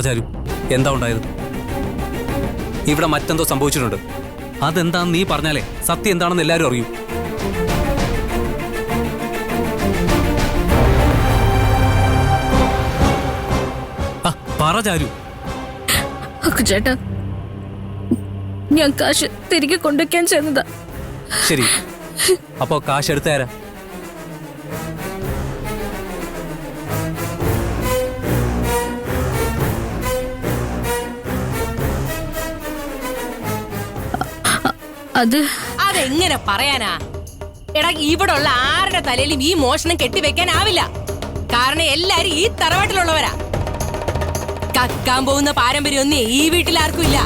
ചാരു, എന്താ ഉണ്ടായത്? ഇവിടെ മറ്റെന്തോ സംഭവിച്ചിട്ടുണ്ട്. അതെന്താണെന്ന് നീ പറഞ്ഞാലേ സത്യം എന്താണെന്ന് എല്ലാവരും അറിയൂ. പറ ചാരു. ചേട്ടാ, ഞാൻ കാശ് തിരികെ കൊണ്ടുവയ്ക്കാൻ ചെന്നതാ. ശരി, അപ്പോ കാശ് എടുത്തു തരാം. അതെങ്ങനെ പറയാനാ? എടാ, ഇവിടെ ഉള്ള ആരുടെ തലയിലും ഈ മോഷണം കെട്ടിവെക്കാനാവില്ല. കാരണം എല്ലാരും ഈ തറവാട്ടിലുള്ളവരാ. കക്കാൻ പോകുന്ന പാരമ്പര്യമൊന്നും ഈ വീട്ടിൽ ആർക്കും ഇല്ല.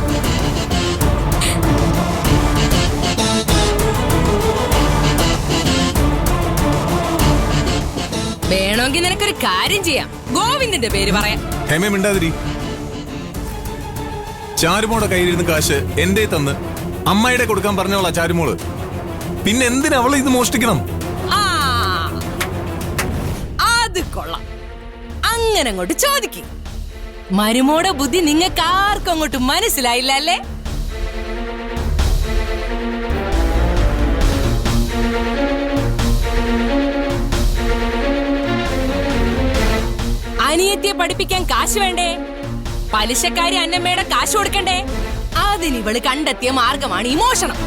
വേണമെങ്കിൽ നിനക്കൊരു കാര്യം ചെയ്യാം. ഗോവിന്ദന്റെ പേര് പറയാം. ഹേമമിണ്ടാതിരി. ചാരുമോടെ കയ്യിലിരുന്ന് കാശ് എന്റെ തന്ന് അമ്മയുടെ കൊടുക്കാൻ പറഞ്ഞോളാ ചാരുമോള്. പിന്നെ എന്തിനാ അവള് ഇത് മോഷ്ടിക്കണം? അത് കൊള്ളാം. അങ്ങനെ അങ്ങോട്ട് ചോദിക്കും. മരുമോടെ ബുദ്ധി നിങ്ങൾക്ക് ആർക്കും അങ്ങോട്ട് മനസ്സിലായില്ല അല്ലേ? അനിയത്തിയെ പഠിപ്പിക്കാൻ കാശ് വേണ്ടേ? പലിശക്കാരി അന്നമ്മയുടെ കാശ് കൊടുക്കണ്ടേ? അതിനിവള് കണ്ടെത്തിയ മാർഗമാണ് ഈ മോഷണം.